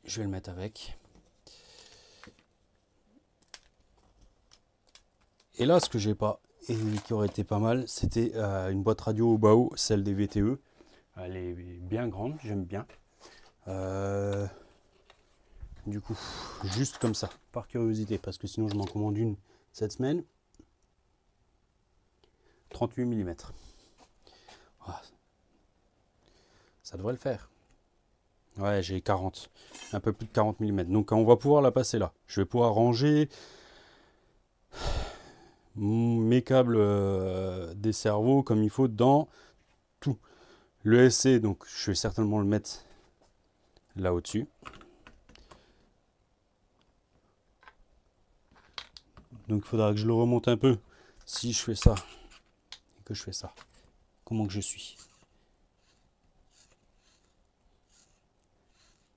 je vais le mettre avec. Et là, ce que j'ai pas et qui aurait été pas mal, c'était une boîte radio au bas haut, celle des VTE. Elle est bien grande, j'aime bien. Du coup, juste comme ça, par curiosité, parce que sinon je m'en commande une cette semaine. 38 mm. Ah, ça devrait le faire. Ouais, j'ai 40. Un peu plus de 40 mm. Donc on va pouvoir la passer là. Je vais pouvoir ranger mes câbles des cerveaux comme il faut dans tout. Le SC, donc je vais certainement le mettre là au-dessus. Donc il faudra que je le remonte un peu. Si je fais ça, et que je fais ça, comment que je suis?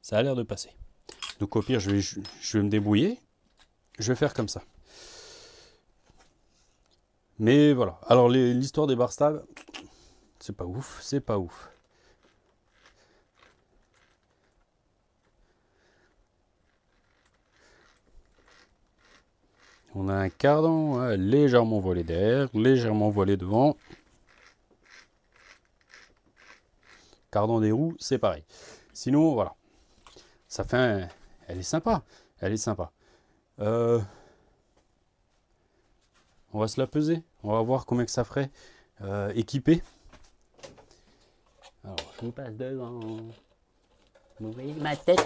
Ça a l'air de passer. Donc au pire, je vais me débrouiller. Je vais faire comme ça. Mais voilà. Alors l'histoire des bar stabs, c'est pas ouf, c'est pas ouf. On a un cardan légèrement voilé derrière, légèrement voilé devant. Cardan des roues, c'est pareil. Sinon, voilà. Ça fait un... Elle est sympa. Elle est sympa. On va se la peser. On va voir combien que ça ferait équipé. Alors, je vous passe devant. Vous voyez ma tête?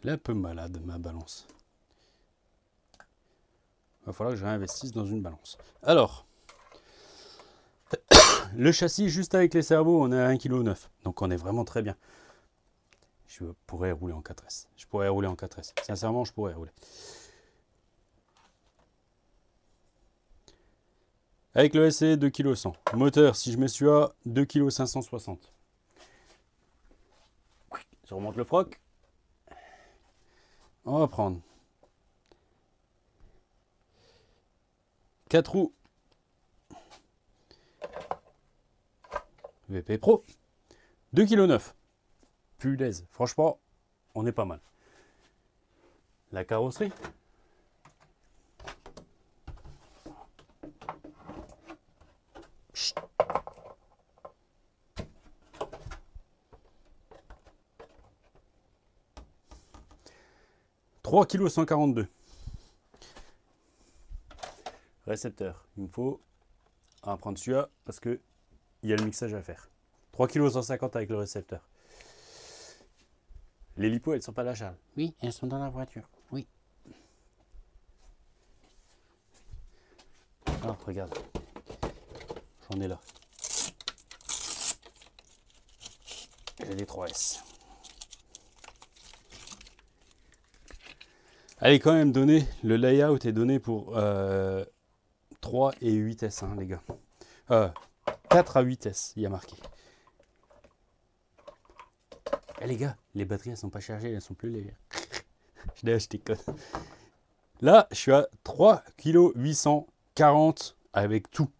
Elle est un peu malade, ma balance. Il va falloir que je réinvestisse dans une balance. Alors, le châssis, juste avec les cerveaux, on est à 1,9 kg. Donc on est vraiment très bien. Je pourrais rouler en 4S. Je pourrais rouler en 4S. Sincèrement, je pourrais rouler. Avec le SE, 2,1 kg. Moteur, si je mets celui-là, 2,560 kg. Je remonte le froc. On va prendre 4 roues VP Pro, 2,9 kg. Punaise, franchement, on est pas mal. La carrosserie. Chut. 3,142 kg. Récepteur. Il me faut prendre celui-là parce que il y a le mixage à faire. 3,150 kg avec le récepteur. Les lipos, elles sont pas lâchables. Oui, elles sont dans la voiture. Oui. Ah, regarde. J'en ai là. J'ai des 3S. Elle est quand même donnée, le layout est donné pour 3 et 8S, hein, les gars. 4 à 8S, il y a marqué. Eh les gars, les batteries elles sont pas chargées, elles sont plus légères. Je l'ai acheté code. Là, je suis à 3,840 kg avec tout.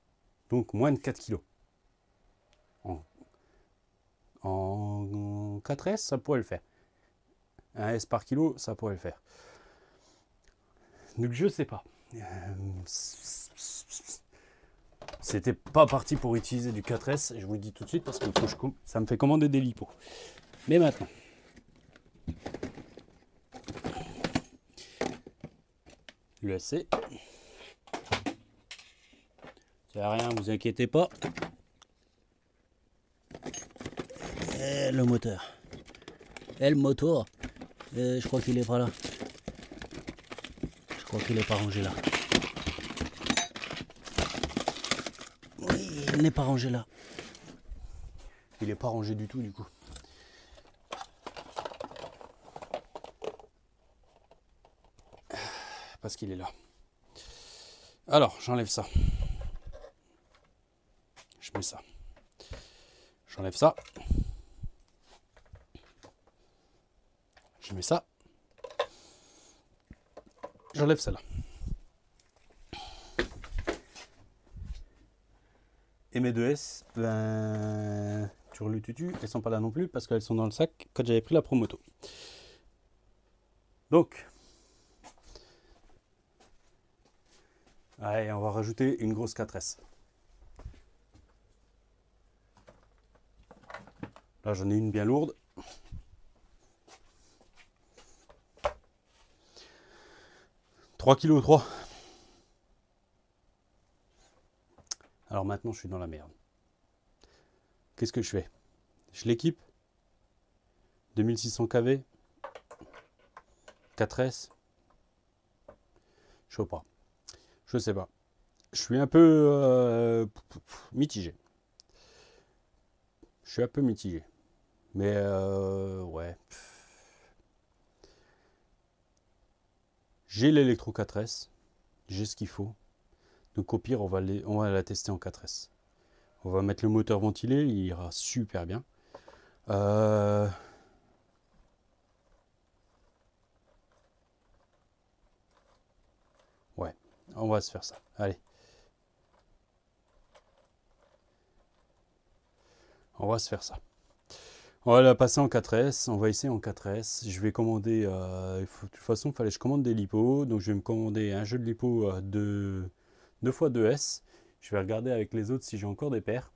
Donc moins de 4 kg. En 4S, ça pourrait le faire. Un S par kilo, ça pourrait le faire. Donc je sais pas. C'était pas parti pour utiliser du 4S, je vous le dis tout de suite parce que ça me fait commander des lipos. Mais maintenant, le SC, C'est rien, vous inquiétez pas. Et le moteur. Et le moteur. Je crois qu'il est pas là. Je crois qu'il est pas rangé là. Oui, il n'est pas rangé là. Il n'est pas rangé du tout du coup. Parce qu'il est là. Alors, j'enlève ça. Je mets ça. J'enlève ça. Je mets ça. J'enlève celle-là. Et mes 2S, ben, sur le tutu, elles sont pas là non plus parce qu'elles sont dans le sac quand j'avais pris la Promoto. Donc, allez, on va rajouter une grosse 4S. Là, j'en ai une bien lourde. Trois kg 3. Alors maintenant, je suis dans la merde. Qu'est-ce que je fais? Je l'équipe. 2600 kV. 4S. Je sais pas. Je sais pas. Je suis un peu mitigé. Je suis un peu mitigé. Mais ouais. J'ai l'électro 4S. J'ai ce qu'il faut. Donc au pire, on va la tester en 4S. On va mettre le moteur ventilé. Il ira super bien. Ouais. On va se faire ça. Allez. On va se faire ça. On va la passer en 4S, on va essayer en 4S. Je vais commander, de toute façon, il fallait que je commande des lipos. Donc je vais me commander un jeu de lipo de 2x2S. Je vais regarder avec les autres si j'ai encore des paires.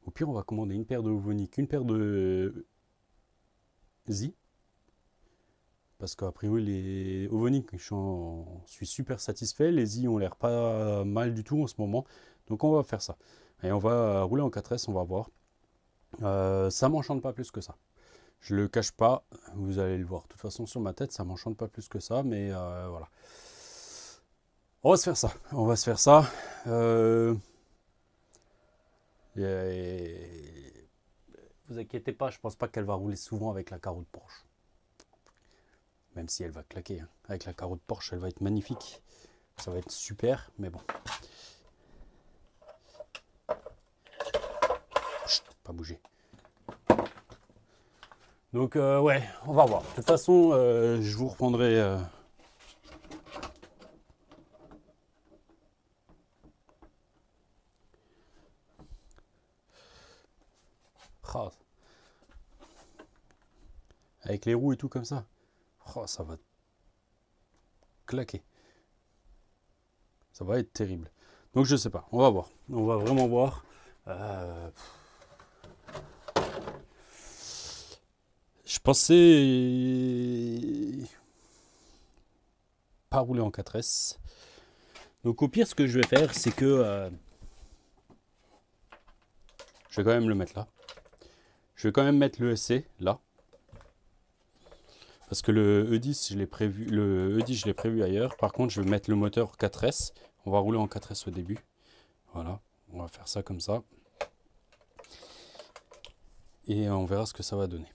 Au pire, on va commander une paire de Ovonic, une paire de Z. Parce qu'a priori, les Ovonic, je suis super satisfait. Les Z ont l'air pas mal du tout en ce moment. Donc on va faire ça. Et on va rouler en 4S, on va voir. Ça m'enchante pas plus que ça. Je le cache pas, vous allez le voir. De toute façon, sur ma tête, ça m'enchante pas plus que ça, mais voilà. On va se faire ça. On va se faire ça. Vous inquiétez pas, je pense pas qu'elle va rouler souvent avec la carreau de Porsche. Même si elle va claquer. Hein. Avec la carreau de Porsche, elle va être magnifique. Ça va être super, mais bon. Chut, pas bouger. Donc ouais, on va voir. De toute façon, je vous reprendrai. Oh. Avec les roues et tout comme ça. Oh, ça va claquer. Ça va être terrible. Donc je sais pas. On va voir. On va vraiment voir. Je pensais pas rouler en 4S. Donc au pire, ce que je vais faire, c'est que je vais quand même le mettre là. Je vais quand même mettre le SC là. Parce que le E10, je l'ai prévu, ailleurs. Par contre, je vais mettre le moteur 4S. On va rouler en 4S au début. Voilà, on va faire ça comme ça. Et on verra ce que ça va donner.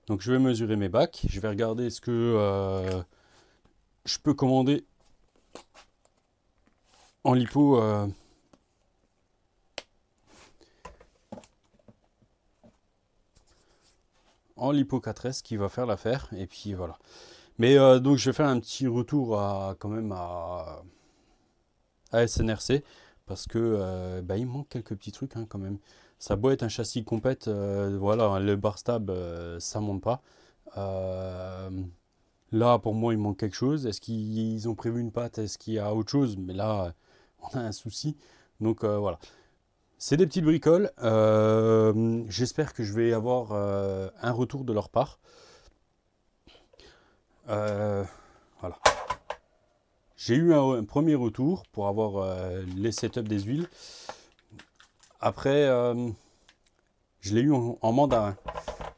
Donc je vais mesurer mes bacs. Je vais regarder ce que je peux commander en lipo. En lipo 4S qui va faire l'affaire. Et puis voilà. Mais donc je vais faire un petit retour quand même à SNRC. Parce que il manque quelques petits trucs hein, quand même. Ça doit être un châssis compète, voilà, le bar stab, ça monte pas. Là, pour moi, il manque quelque chose. Est-ce qu'ils ont prévu une patte? Est-ce qu'il y a autre chose? Mais là, on a un souci. Donc voilà. C'est des petites bricoles. J'espère que je vais avoir un retour de leur part. Voilà. j'ai eu un premier retour pour avoir les setups des huiles. Après, je l'ai eu en mandarin.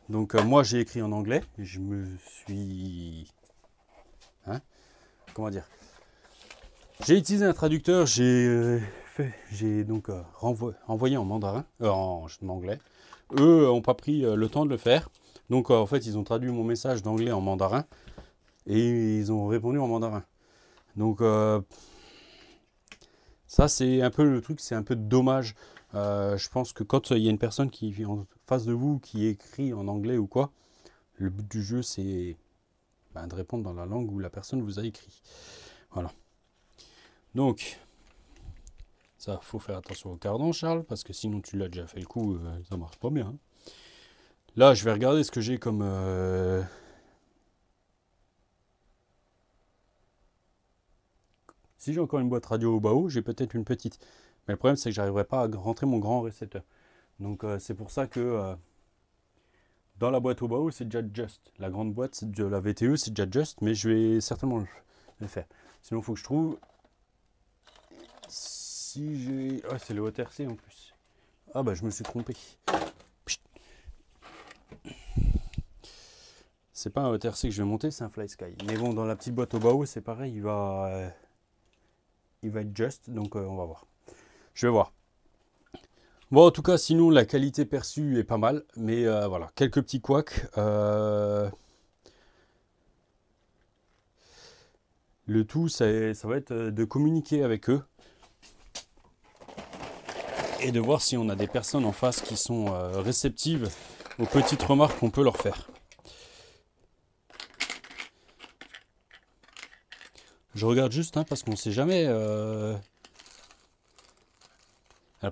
Donc moi j'ai écrit en anglais. Je me suis... Hein, comment dire? J'ai utilisé un traducteur. J'ai donc envoyé en mandarin, en anglais. Eux n'ont pas pris le temps de le faire. Donc en fait ils ont traduit mon message d'anglais en mandarin. Et ils ont répondu en mandarin. Donc ça c'est un peu le truc, c'est un peu dommage. Je pense que quand il y a une personne qui est en face de vous qui écrit en anglais ou quoi, le but du jeu c'est de répondre dans la langue où la personne vous a écrit. Voilà. Donc ça, faut faire attention au cardan, Charles, parce que sinon tu l'as déjà fait le coup, ça marche pas bien. Hein. Là, je vais regarder ce que j'ai comme... Si j'ai encore une boîte radio au bas, j'ai peut-être une petite. Mais le problème, c'est que j'arriverai pas à rentrer mon grand récepteur. Donc c'est pour ça que dans la boîte au bas, c'est déjà Just. La grande boîte de la VTE, c'est déjà Just, mais je vais certainement le faire. Sinon, il faut que je trouve... Si j'ai... Ah, c'est le OTRC en plus. Ah bah, je me suis trompé. C'est pas un OTRC que je vais monter, c'est un Fly Sky. Mais bon, dans la petite boîte au bas, c'est pareil, il va être Just, donc on va voir. Je vais voir. Bon, en tout cas, sinon, la qualité perçue est pas mal. Mais voilà, quelques petits couacs. Le tout, ça va être de communiquer avec eux. Et de voir si on a des personnes en face qui sont réceptives aux petites remarques qu'on peut leur faire. Je regarde juste, hein, parce qu'on ne sait jamais... Le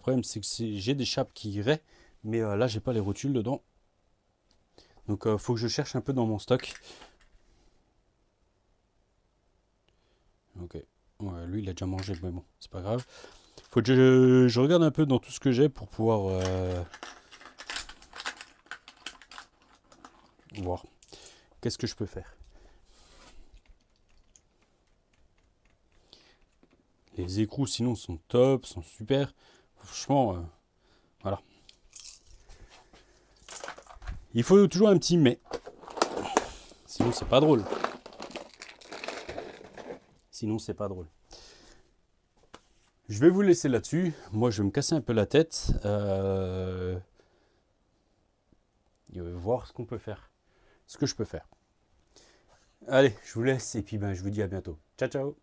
problème, c'est que j'ai des chapes qui iraient, mais là, j'ai pas les rotules dedans. Donc, faut que je cherche un peu dans mon stock. Ok. Ouais, lui, il a déjà mangé, mais bon, c'est pas grave. Faut que je regarde un peu dans tout ce que j'ai pour pouvoir voir qu'est-ce que je peux faire. Les écrous, sinon, sont top, sont super. Franchement, voilà. Il faut toujours un petit mais. Sinon, c'est pas drôle. Sinon, c'est pas drôle. Je vais vous laisser là-dessus. Moi, je vais me casser un peu la tête. Et voir ce qu'on peut faire. Ce que je peux faire. Allez, je vous laisse et puis je vous dis à bientôt. Ciao, ciao.